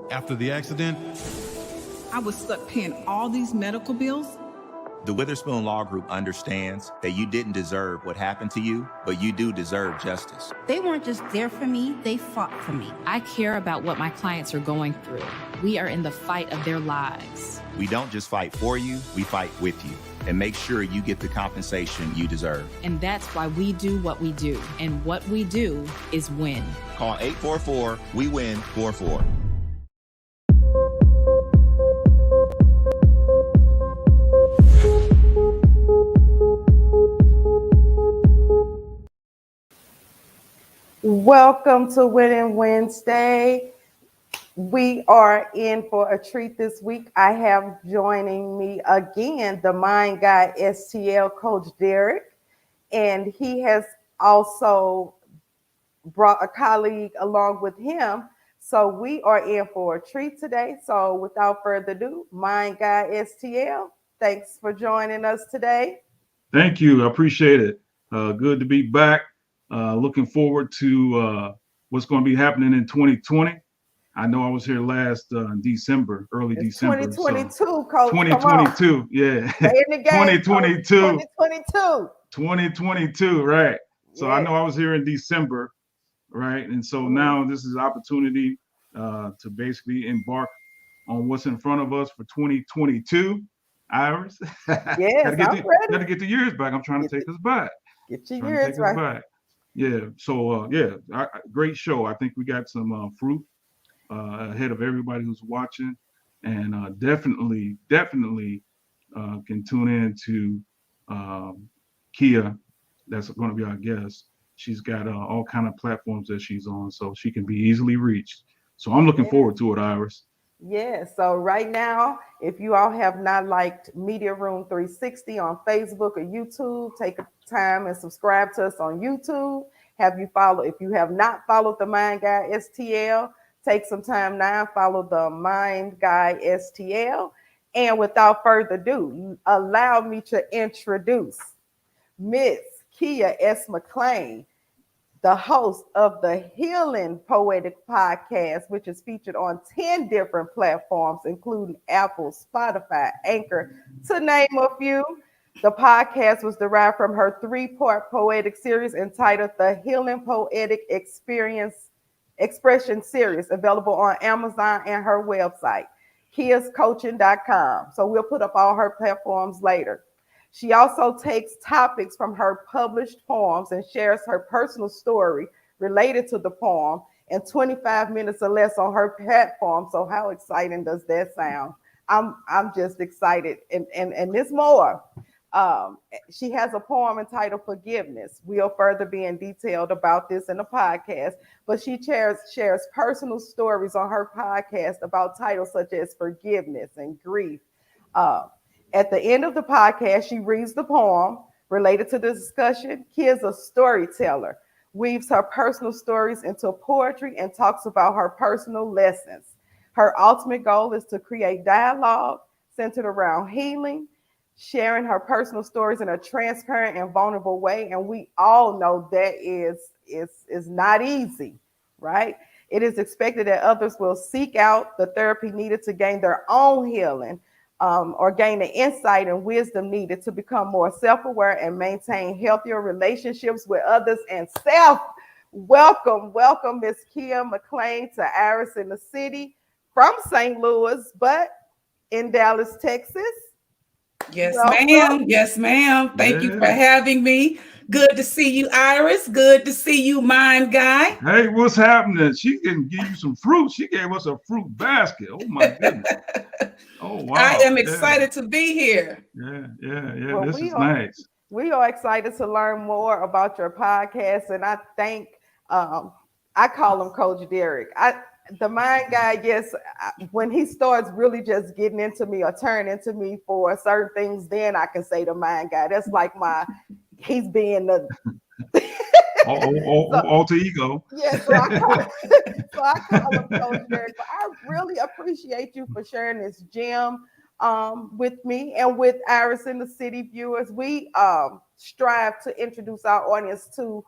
After the accident, I was stuck paying all these medical bills. The Witherspoon Law Group understands that you didn't deserve what happened to you, but you do deserve justice. They weren't just there for me, they fought for me. I care about what my clients are going through. We are in the fight of their lives. We don't just fight for you, we fight with you and make sure you get the compensation you deserve. And that's why we do what we do. And what we do is win. Call 844-WE-WIN-44. Welcome to Winning Wednesday. We are in for a treat this week. I have joining me again the Mind Guy STL Coach Derek, and he has also brought a colleague along with him. So we are in for a treat today. So without further ado, Mind Guy STL, thanks for joining us today. Thank you. I appreciate it. Good to be back. Looking forward to what's going to be happening in 2020. I know I was here last December, early it's December. 2022, so Coach. 2022, yeah. In the game, 2022. 2022, right. So yeah. I know I was here in December, right? And so now this is an opportunity to basically embark on what's in front of us for 2022. Iris, yes, got to get the years back. I'm trying to take us back. Get your years right. Back. Yeah. So great show. I think we got some fruit ahead of everybody who's watching, and definitely can tune in to Keya. That's going to be our guest. She's got all kind of platforms that she's on, so she can be easily reached. So I'm looking forward to it, Iris. Yeah, so right now, if you all have not liked Media Room 360 on Facebook or YouTube, take a time and subscribe to us on YouTube. If you have not followed the Mind Guy STL, take some time now and follow the Mind Guy STL. And without further ado, allow me to introduce Miss Keya S. McClain, the host of the Healing Poetic podcast, which is featured on 10 different platforms, including Apple, Spotify, Anchor, to name a few. The podcast was derived from her 3-part poetic series entitled The Healing Poetic Expression Series, available on Amazon and her website, keyascoaching.com. So we'll put up all her platforms later. She also takes topics from her published poems and shares her personal story related to the poem in 25 minutes or less on her platform. So how exciting does that sound? I'm just excited. And there's more. She has a poem entitled Forgiveness. We'll further be in detailed about this in the podcast, but she shares personal stories on her podcast about titles such as forgiveness and grief. At the end of the podcast, she reads the poem related to the discussion. Keya's a storyteller, weaves her personal stories into poetry and talks about her personal lessons. Her ultimate goal is to create dialogue centered around healing, sharing her personal stories in a transparent and vulnerable way. And we all know that is not easy, right? It is expected that others will seek out the therapy needed to gain their own healing, or gain the insight and wisdom needed to become more self-aware and maintain healthier relationships with others and self. Welcome, Miss Keya McClain to Iris in the City from St. Louis, but in Dallas, Texas. Yes, ma'am. Yes, ma'am. Thank you for having me. Good to see you, Iris. Good to see you, Mind Guy. Hey, what's happening? She can give you some fruit. She gave us a fruit basket. Oh my goodness. Oh wow. I am excited to be here. Yeah. Well, this is nice. We are excited to learn more about your podcast, and I think I call him Coach Derek. The Mind Guy, yes, when he starts really just getting into me or turning into me for certain things, then I can say the Mind Guy. That's like he's being the alter ego. Yeah, so I call him Coach Derek. But I really appreciate you for sharing this gem with me and with Iris in the City viewers. We strive to introduce our audience to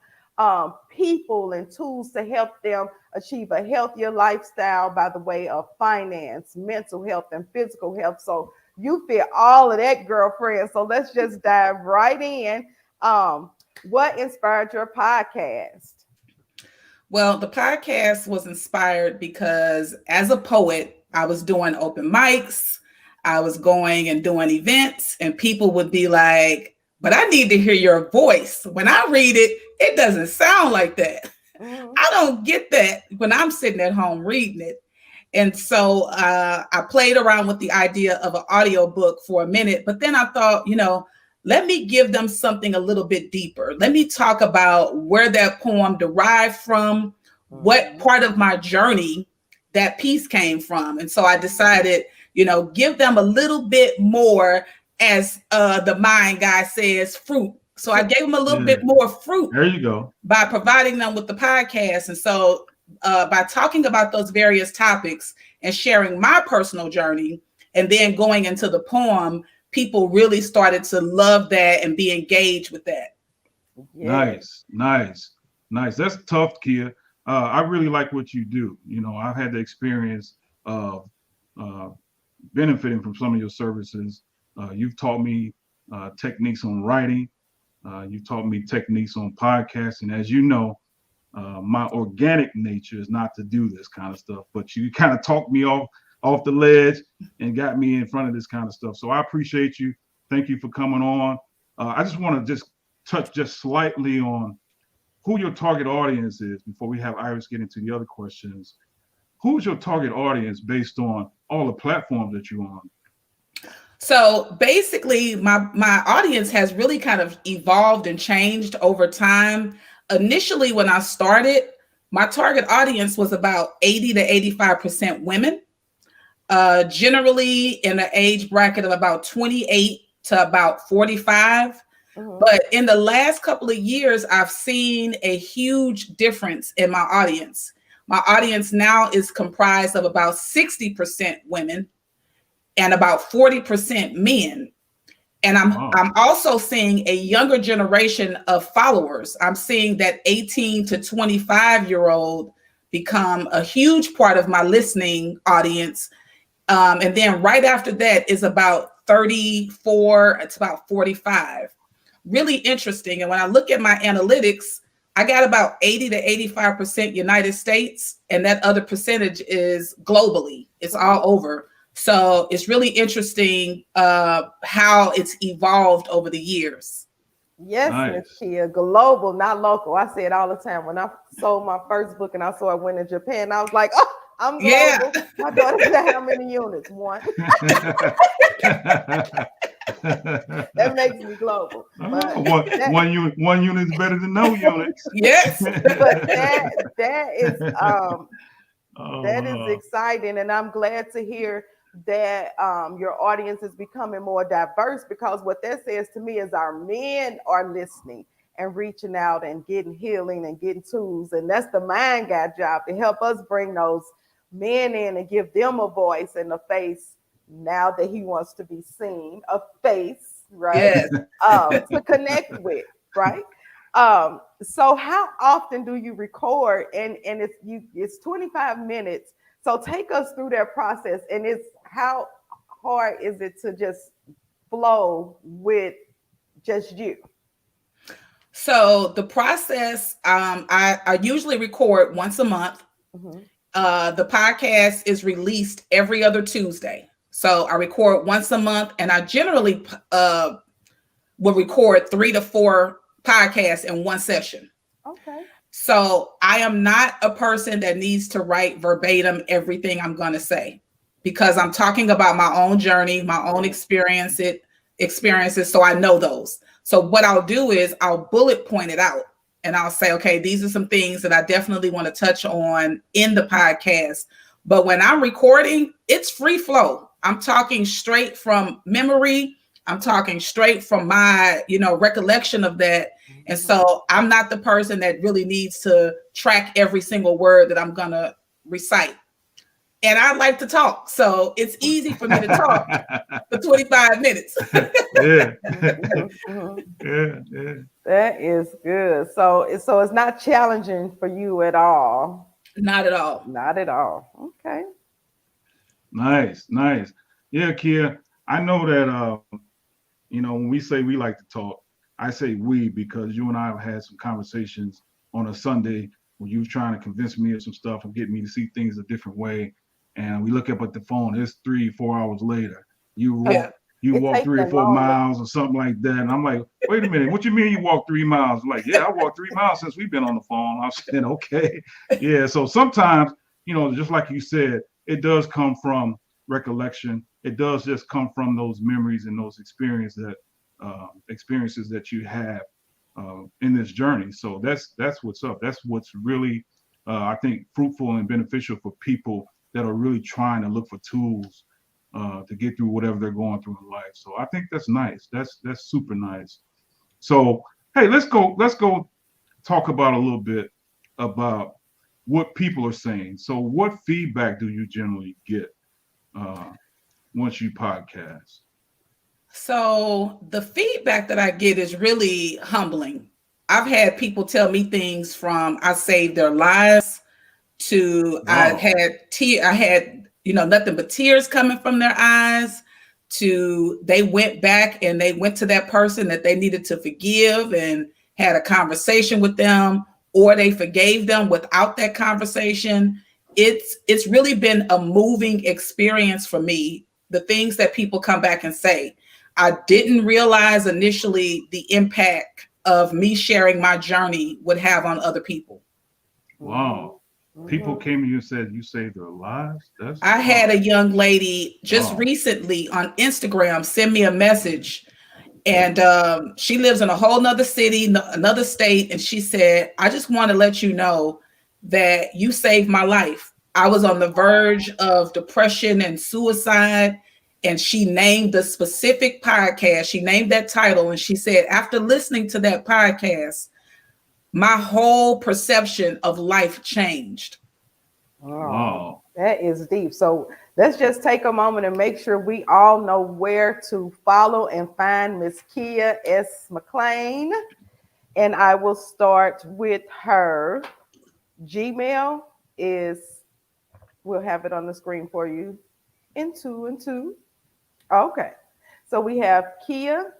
people and tools to help them achieve a healthier lifestyle by the way of finance, mental health, and physical health. So you fit all of that, girlfriend. So let's just dive right in. What inspired your podcast? Well, the podcast was inspired because as a poet, I was doing open mics. I was going and doing events, and people would be like, but I need to hear your voice. When I read it, it doesn't sound like that. Mm-hmm. I don't get that when I'm sitting at home reading it. And so I played around with the idea of an audiobook for a minute, but then I thought, let me give them something a little bit deeper. Let me talk about where that poem derived from, what part of my journey that piece came from. And so I decided, give them a little bit more, as the mind guy says, fruit. So I gave them a little bit more fruit. There you go. By providing them with the podcast. And so by talking about those various topics and sharing my personal journey and then going into the poem, people really started to love that and be engaged with that. Yeah. Nice. That's tough, Keya. I really like what you do. I've had the experience of benefiting from some of your services. You've taught me techniques on writing. You've taught me techniques on podcasting. As you know, my organic nature is not to do this kind of stuff, but you kind of talked me off the ledge and got me in front of this kind of stuff. So I appreciate you. Thank you for coming on. I just want to just touch just slightly on who your target audience is before we have Iris get into the other questions. Who's your target audience based on all the platforms that you're on? So basically, my audience has really kind of evolved and changed over time. Initially, when I started, my target audience was about 80 to 85% women, generally in the age bracket of about 28 to about 45. Mm-hmm. But in the last couple of years, I've seen a huge difference in my audience. My audience now is comprised of about 60% women and about 40% men. And I'm also seeing a younger generation of followers. I'm seeing that 18 to 25-year-old become a huge part of my listening audience. And then right after that is about 34, it's about 45. Really interesting. And when I look at my analytics, I got about 80 to 85% United States, and that other percentage is globally. It's all over. So it's really interesting how it's evolved over the years. Yes, Miss Keya, global, not local. I say it all the time. When I sold my first book and I saw it went to Japan, I was like, oh, I'm global. Yeah. My daughter said, how many units? One. That makes me global. One unit is better than no units. Yes. But that is exciting, and I'm glad to hear that your audience is becoming more diverse, because what that says to me is our men are listening and reaching out and getting healing and getting tools, and that's the mind guy job, to help us bring those men in and give them a voice and a face now that he wants to be seen, a face, right? Yes. To connect with, right? So how often do you record? And it's 25 minutes. So take us through that process. And how hard is it to just flow with just you? So the process, I usually record once a month. Mm-hmm. The podcast is released every other Tuesday. So I record once a month, and I generally will record 3 to 4 podcasts in one session. Okay. So I am not a person that needs to write verbatim everything I'm going to say, because I'm talking about my own journey, my own experiences. So I know those. So what I'll do is I'll bullet point it out, and I'll say, okay, these are some things that I definitely want to touch on in the podcast. But when I'm recording, it's free flow. I'm talking straight from memory. I'm talking straight from my, recollection of that. And so I'm not the person that really needs to track every single word that I'm going to recite. and I like to talk. So it's easy for me to talk for 25 minutes. Yeah. Mhm. Yeah. That is good. So it's not challenging for you at all. Not at all. Not at all. Okay. Nice. Yeah, Keya, I know that when we say we like to talk, I say we because you and I have had some conversations on a Sunday when you were trying to convince me of some stuff and get me to see things a different way. And we look up at the phone, it's 3-4 hours later. You walk It walk takes 3 or that 4 long. miles or something like that. And I'm like, wait a minute, what you mean you walked 3 miles? I'm like, yeah, I walked 3 miles since we've been on the phone. I said, okay. Yeah. So sometimes, just like you said, it does come from recollection. It does just come from those memories and those experiences that you have in this journey. So that's what's up. That's what's really, I think, fruitful and beneficial for people that are really trying to look for tools to get through whatever they're going through in life. So I think that's nice. That's super nice. So hey, let's go talk about a little bit about what people are saying. So what feedback do you generally get once you podcast? So the feedback that I get is really humbling. I've had people tell me things from I saved their lives to Wow. I had nothing but tears coming from their eyes, to they went back and they went to that person that they needed to forgive and had a conversation with them, or they forgave them without that conversation. It's really been a moving experience for me, the things that people come back and say. I didn't realize initially the impact of me sharing my journey would have on other people. Wow. People came to you and said you saved their lives. I had a young lady just recently on Instagram send me a message, and she lives in a whole nother city, another state. And she said, I just want to let you know that you saved my life. I was on the verge of depression and suicide. And she named the specific podcast. She named that title. And she said, after listening to that podcast, my whole perception of life changed. Wow. That is deep. So let's just take a moment and make sure we all know where to follow and find Miss Keya S. McClain. And I will start with her Gmail we'll have it on the screen for you in 2 and 2. Okay. So we have Keya.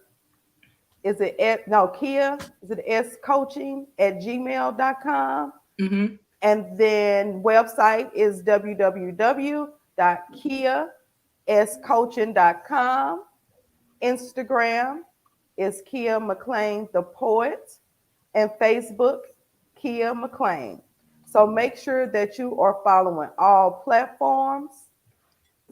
Keya, is it scoaching@gmail.com? Mm-hmm. And then website is www.keyascoaching.com. Instagram is Keya McClain the Poet, and Facebook Keya McClain. So make sure that you are following all platforms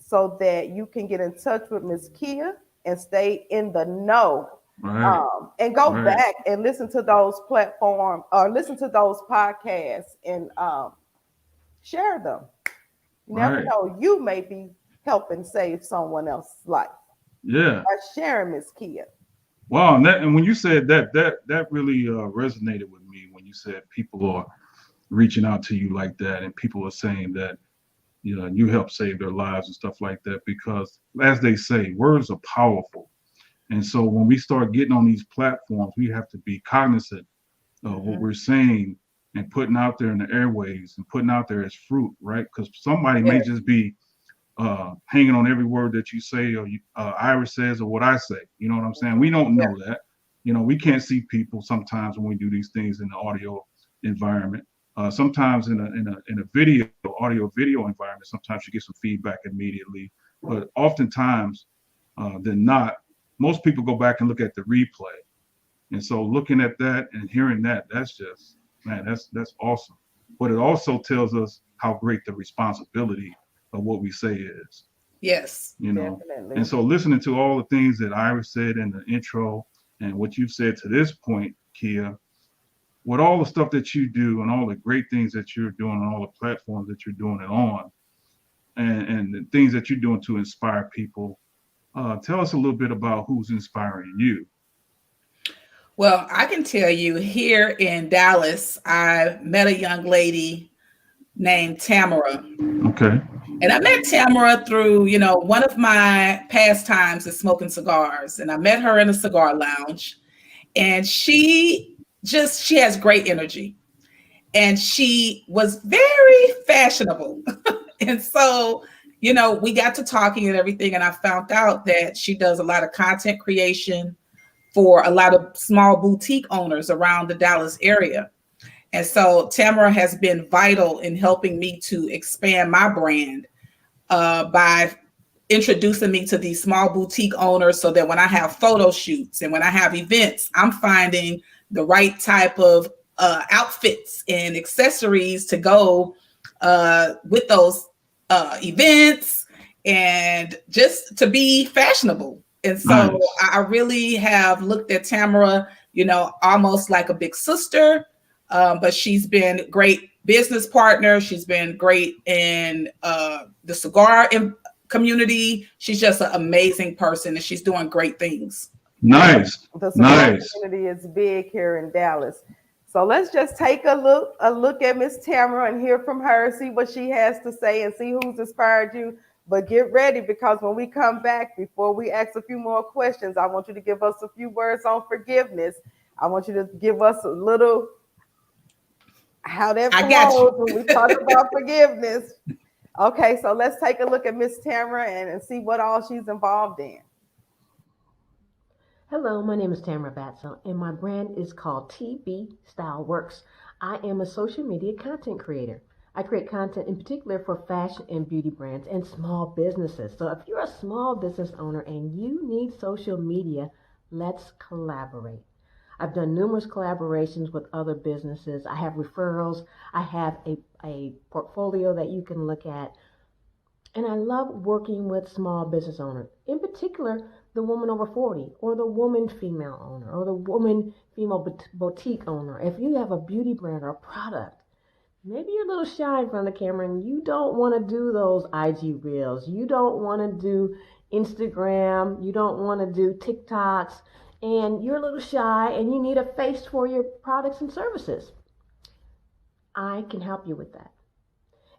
so that you can get in touch with Miss Keya and stay in the know. Right. And go back and listen to those platforms or listen to those podcasts and share them. You never know, you may be helping save someone else's life. Yeah. By sharing, Miss Keya. Wow. And when you said that really resonated with me when you said people are reaching out to you like that, and people are saying that you help save their lives and stuff like that, because as they say, words are powerful. And so when we start getting on these platforms, we have to be cognizant of what we're saying and putting out there in the airwaves and putting out there as fruit, right? Because somebody may just be hanging on every word that you say, or Iris says, or what I say. You know what I'm saying? We don't know that. We can't see people sometimes when we do these things in the audio environment. Sometimes in a audio video environment, sometimes you get some feedback immediately. But oftentimes than not, most people go back and look at the replay. And so looking at that and hearing that, that's just, man, that's awesome. But it also tells us how great the responsibility of what we say is. Yes. Definitely. And so listening to all the things that Iris said in the intro and what you've said to this point, Keya, with all the stuff that you do and all the great things that you're doing on all the platforms that you're doing it on, and the things that you're doing to inspire people, tell us a little bit about who's inspiring you. Well, I can tell you here in Dallas, I met a young lady named Tamara. Okay. And I met Tamara through, you know, one of my pastimes is smoking cigars. And I met her in a cigar lounge. And she has great energy. And she was very fashionable. And so, you know, we got to talking and everything. And I found out that she does a lot of content creation for a lot of small boutique owners around the Dallas area. And so Tamara has been vital in helping me to expand my brand by introducing me to these small boutique owners so that when I have photo shoots and when I have events, I'm finding the right type of outfits and accessories to go with those events and just to be fashionable. And so Nice. I really have looked at Tamara, you know, almost like a big sister. But she's been great business partner. She's been great in the cigar community. She's just an amazing person, and she's doing great things. Nice. The cigar Nice. community is big here in Dallas. So let's just take a look at Miss Tamara and hear from her, see what she has to say, and see who's inspired you. But get ready, because when we come back, before we ask a few more questions, I want you to give us a few words on forgiveness. I want you to give us a little how that flows when we talk about forgiveness. Okay, so let's take a look at Miss Tamara and see what all she's involved in. Hello, my name is Tamara Batzel, and my brand is called TB Style Works. I am a social media content creator. I create content in particular for fashion and beauty brands and small businesses. So if you're a small business owner and you need social media, let's collaborate. I've done numerous collaborations with other businesses. I have referrals. I have a portfolio that you can look at. And I love working with small business owners, in particular, the woman over 40 or the woman female owner or the woman female boutique owner. If you have a beauty brand or a product, maybe you're a little shy in front of the camera and you don't want to do those IG reels. You don't want to do Instagram. You don't want to do TikToks. And you're a little shy and you need a face for your products and services. I can help you with that.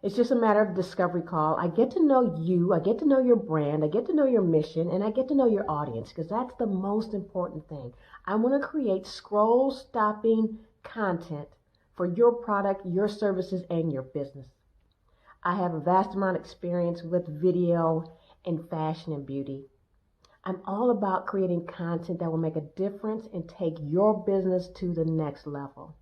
It's just a matter of discovery call. I get to know you, I get to know your brand, I get to know your mission, and I get to know your audience, because that's the most important thing. I want to create scroll-stopping content for your product, your services, and your business. I have a vast amount of experience with video and fashion and beauty. I'm all about creating content that will make a difference and take your business to the next level.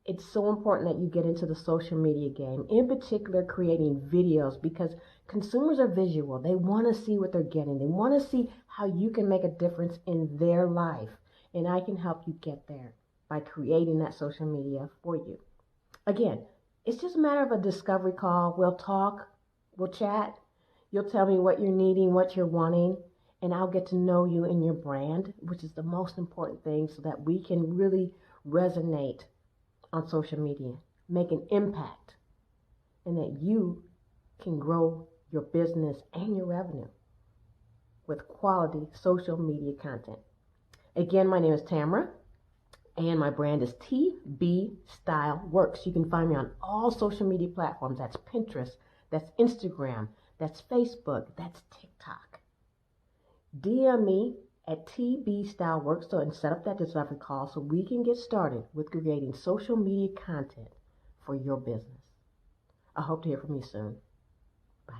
It's so important that you get into the social media game, in particular creating videos, because consumers are visual. They want to see what they're getting. They want to see how you can make a difference in their life. And I can help you get there by creating that social media for you. Again, it's just a matter of a discovery call. We'll talk, we'll chat. You'll tell me what you're needing, what you're wanting, and I'll get to know you and your brand, which is the most important thing, so that we can really resonate on social media, make an impact, and that you can grow your business and your revenue with quality social media content. Again, my name is Tamara, and my brand is TB Style Works. You can find me on all social media platforms. That's Pinterest, that's Instagram, that's Facebook, that's TikTok. DM me at TB Style Works and set up that discovery call so we can get started with creating social media content for your business. I hope to hear from you soon. Bye.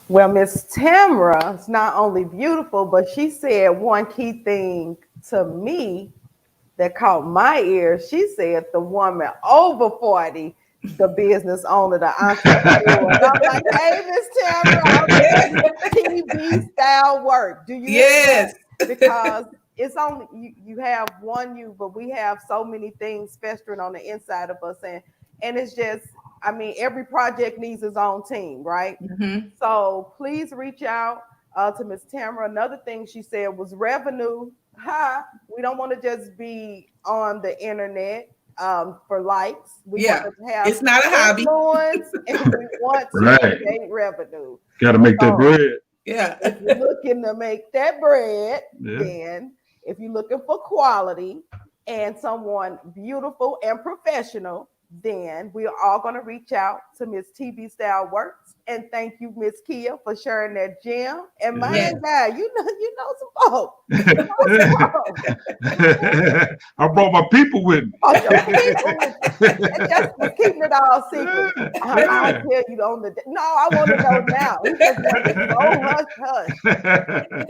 Well, Miss Tamara is not only beautiful, but she said one key thing to me that caught my ear. She said the woman over 40, the business owner, the entrepreneur. And I'm like, hey, Miss Tamara, TV Style Work. Do you? Yes. Because it's only you have one you, but we have so many things festering on the inside of us, and it's just, I mean, every project needs its own team, right? Mm-hmm. So please reach out to Miss Tamara. Another thing she said was revenue. We don't want to just be on the internet for likes. We want to have it's not a hobby. And we want to create revenue. Got to make that bread. Yeah. If you're looking to make that bread, then if you're looking for quality and someone beautiful and professional, then we are all going to reach out to Miss TB Style Works. And thank you, Miss Keya, for sharing that gem. And my guy, you know some folks. I brought my people with me. Oh, your people with you. And just was keeping it all secret. I'll tell you on the day. No, I want to know now. He just wanted to know, hush.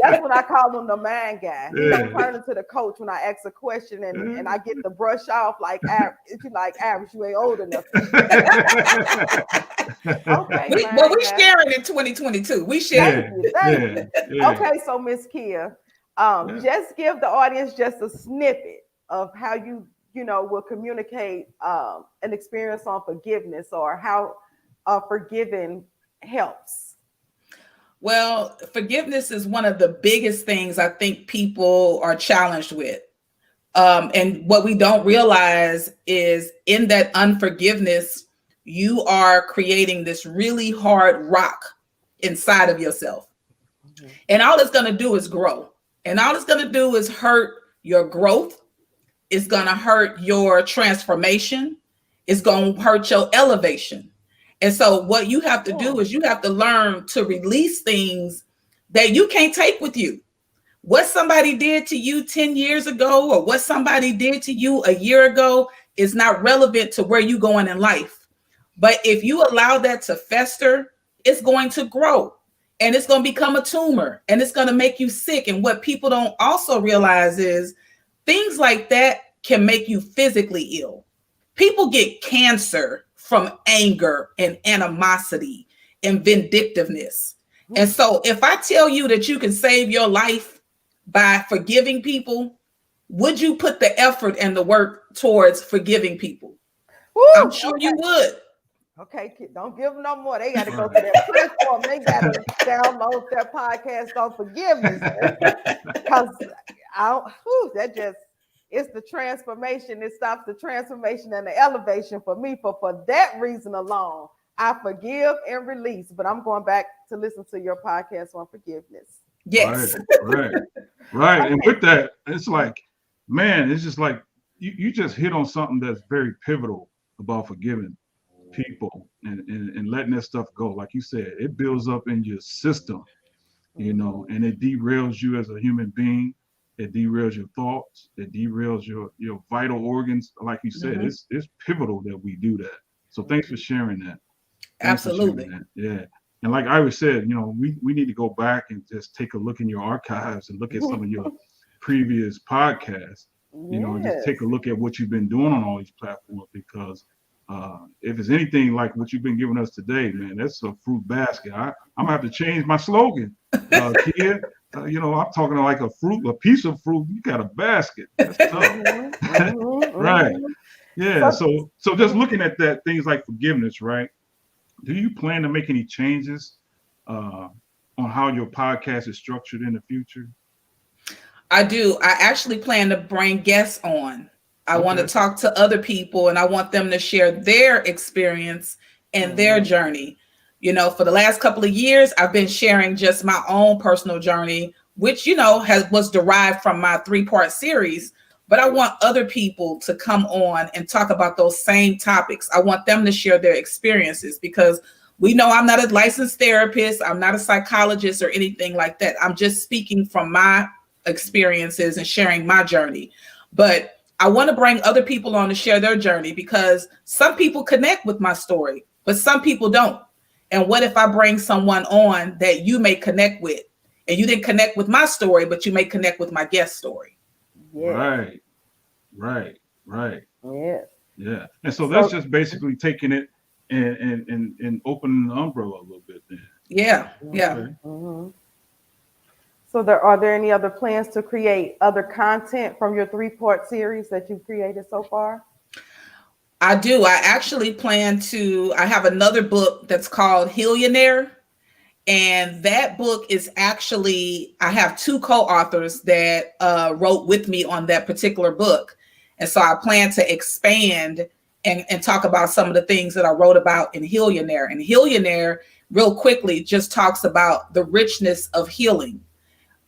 That's what I call him, the man guy. He don't turn into the coach when I ask a question and I get the brush off like Iris, you ain't old enough. Okay, but we sharing in 2022. We sharing. Thank you. Okay, so Miss Keya, just give the audience just a snippet of how you will communicate an experience on forgiveness or how forgiving helps. Well, forgiveness is one of the biggest things I think people are challenged with. And what we don't realize is in that unforgiveness, you are creating this really hard rock inside of yourself. Mm-hmm. And all it's going to do is grow. And all it's going to do is hurt your growth. It's going to hurt your transformation. It's going to hurt your elevation. And so what you have to do is you have to learn to release things that you can't take with you. What somebody did to you 10 years ago or what somebody did to you a year ago is not relevant to where you're going in life. But if you allow that to fester, it's going to grow and it's going to become a tumor and it's going to make you sick. And what people don't also realize is things like that can make you physically ill. People get cancer from anger and animosity and vindictiveness. And so if I tell you that you can save your life by forgiving people, would you put the effort and the work towards forgiving people? I'm sure you would. Okay, don't give them no more. They got to go to their platform. They got to download their podcast on forgiveness. Because it's the transformation. It stops the transformation and the elevation for me. For that reason alone, I forgive and release. But I'm going back to listen to your podcast on forgiveness. Yes. Right. Okay. And with that, it's like, man, it's just like you just hit on something that's very pivotal about forgiving people and letting that stuff go. Like you said, it builds up in your system, and it derails you as a human being. It derails your thoughts. It derails your vital organs. Like you said, it's pivotal that we do that. So thanks for sharing that. Absolutely. Yeah. And like Iris said, we need to go back and just take a look in your archives and look at some of your previous podcasts, and just take a look at what you've been doing on all these platforms, because if it's anything like what you've been giving us today, man, that's a fruit basket. I'm gonna have to change my slogan, kid. I'm talking like a piece of fruit. You got a basket. That's tough. Right. Yeah. So just looking at that, things like forgiveness, right? Do you plan to make any changes on how your podcast is structured in the future? I do. I actually plan to bring guests on. I want to talk to other people and I want them to share their experience and their journey. For the last couple of years, I've been sharing just my own personal journey, which, was derived from my 3-part series. But I want other people to come on and talk about those same topics. I want them to share their experiences because we know I'm not a licensed therapist. I'm not a psychologist or anything like that. I'm just speaking from my experiences and sharing my journey. But I want to bring other people on to share their journey because some people connect with my story, but some people don't. And what if I bring someone on that you may connect with and you didn't connect with my story, but you may connect with my guest story? Yeah. Right. Yeah. And so that's just basically taking it and opening the umbrella a little bit then. Yeah. Okay. Mm-hmm. So are there any other plans to create other content from your 3-part series that you've created so far? I do. I actually plan to, I have another book that's called Healing. And that book is actually, I have 2 co-authors that wrote with me on that particular book. And so I plan to expand and talk about some of the things that I wrote about in Healing. And Healing, real quickly, just talks about the richness of healing.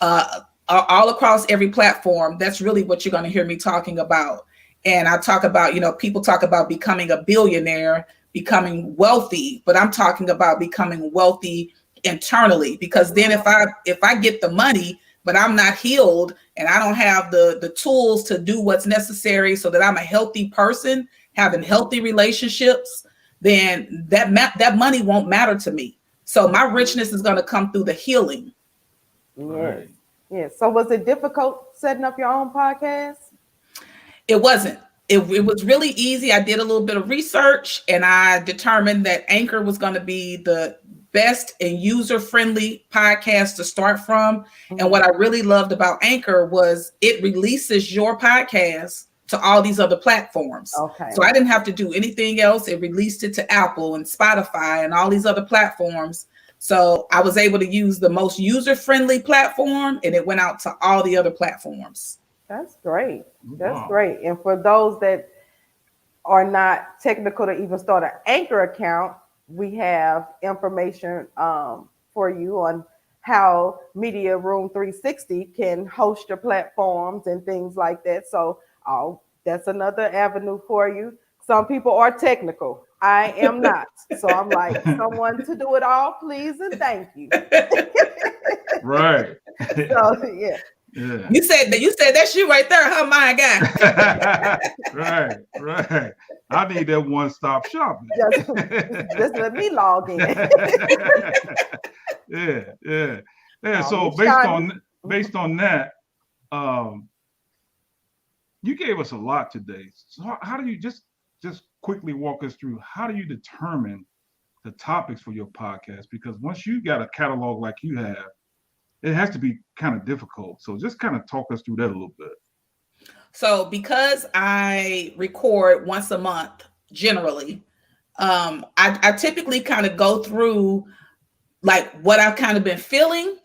All across every platform, that's really what you're going to hear me talking about. And I talk about, people talk about becoming a billionaire, becoming wealthy, but I'm talking about becoming wealthy internally, because then if I get the money, but I'm not healed and I don't have the tools to do what's necessary so that I'm a healthy person, having healthy relationships, then that money won't matter to me. So my richness is going to come through the healing. Yes. Right. Yes. So was it difficult setting up your own podcast? It wasn't. It was really easy. I did a little bit of research and I determined that Anchor was going to be the best and user-friendly podcast to start from. And what I really loved about Anchor was it releases your podcast to all these other platforms. Okay. So I didn't have to do anything else. It released it to Apple and Spotify and all these other platforms. So I was able to use the most user-friendly platform and it went out to all the other platforms. That's great. That's Wow. great. And for those that are not technical to even start an Anchor account, we have information for you on how Media Room 360 can host your platforms and things like that. So that's another avenue for you. Some people are technical. I am not. So I'm like, someone to do it all, please and thank you. Right. So yeah. Yeah. You said that's you right there, huh, my guy? Right. I need that one-stop shopping. Just let me log in. Yeah. Oh, So based on that, you gave us a lot today. So how do you just quickly walk us through, how do you determine the topics for your podcast? Because once you got a catalog like you have, it has to be kind of difficult. So just kind of talk us through that a little bit. So because I record once a month, generally, I typically kind of go through like what I've kind of been feeling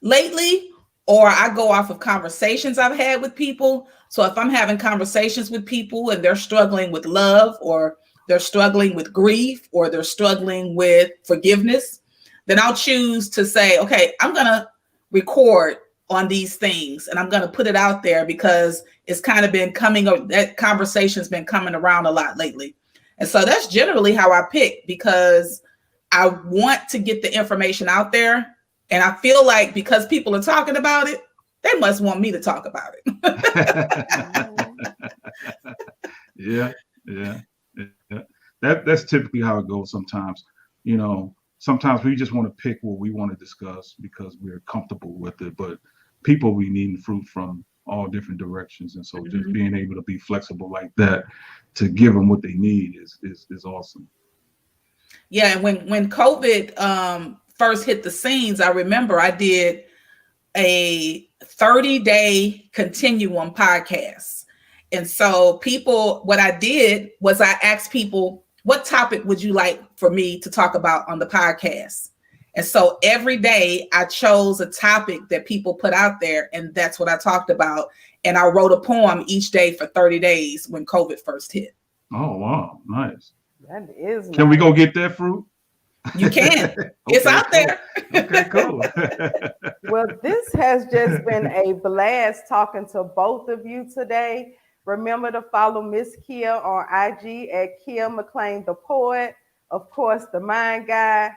lately, or I go off of conversations I've had with people. So if I'm having conversations with people and they're struggling with love, or they're struggling with grief, or they're struggling with forgiveness, then I'll choose to say, okay, I'm going to record on these things and I'm going to put it out there because it's kind of been that conversation's been coming around a lot lately. And so that's generally how I pick, because I want to get the information out there. And I feel like because people are talking about it, they must want me to talk about it. Yeah. That's typically how it goes sometimes. Sometimes we just want to pick what we want to discuss because we're comfortable with it, but people we need fruit from all different directions. And so just being able to be flexible like that to give them what they need is awesome. Yeah. And when COVID first hit the scenes, I remember I did a 30-day continuum podcast. And so what I did was I asked people, what topic would you like for me to talk about on the podcast? And so every day I chose a topic that people put out there, and that's what I talked about. And I wrote a poem each day for 30 days when COVID first hit. Oh, wow. Nice. That is nice. Can we go get that fruit? You can. It's out cool. there. Okay, cool. Well, this has just been a blast talking to both of you today. Remember to follow Miss Keya on IG at Keya McClain the Poet. Of course, the Mind Guy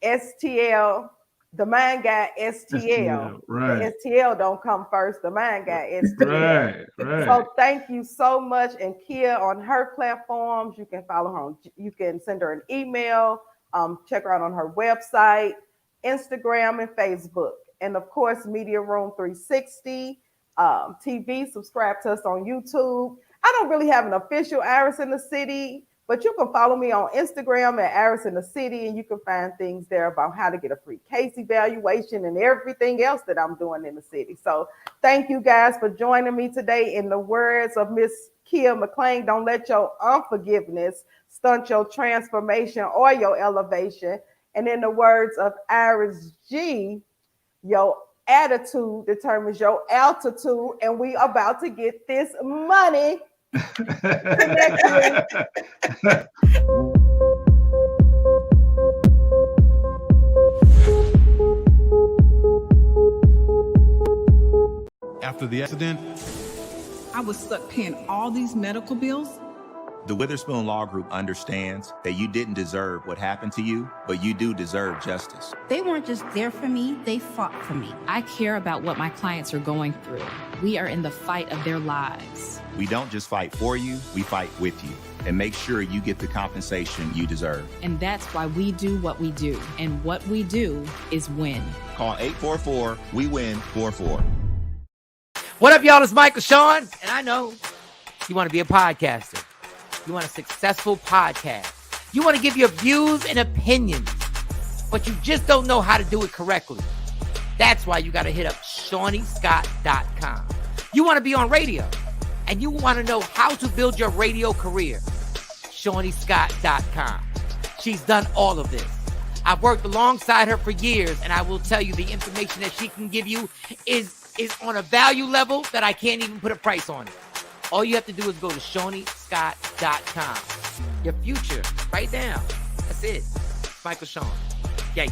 STL, the Mind Guy STL. Right. The STL don't come first. The Mind Guy STL. Right. So thank you so much. And Keya on her platforms, you can follow her. You can send her an email. Check her out on her website, Instagram, and Facebook. And of course, Media Room 360. TV, subscribe to us on YouTube. I don't really have an official Iris in the City, but you can follow me on Instagram at Iris in the City, and you can find things there about how to get a free case evaluation and everything else that I'm doing in the city. So thank you guys for joining me today. In the words of Miss Keya McClain, don't let your unforgiveness stunt your transformation or your elevation. And in the words of Iris G, your attitude determines your altitude, and we about to get this money. After the accident, I was stuck paying all these medical bills. The Witherspoon Law Group understands that you didn't deserve what happened to you, but you do deserve justice. They weren't just there for me, they fought for me. I care about what my clients are going through. We are in the fight of their lives. We don't just fight for you, we fight with you and make sure you get the compensation you deserve. And that's why we do what we do. And what we do is win. Call 844-WE-WIN-44. What up, y'all? It's Michael Sean, and I know you want to be a podcaster. You want a successful podcast. You want to give your views and opinions, but you just don't know how to do it correctly. That's why you got to hit up ShawneeScott.com. You want to be on radio, and you want to know how to build your radio career. ShawneeScott.com. She's done all of this. I've worked alongside her for years, and I will tell you the information that she can give you is on a value level that I can't even put a price on it. All you have to do is go to ShawneeScott.com. Your future, right now. That's it. Michael Sean. Yeah.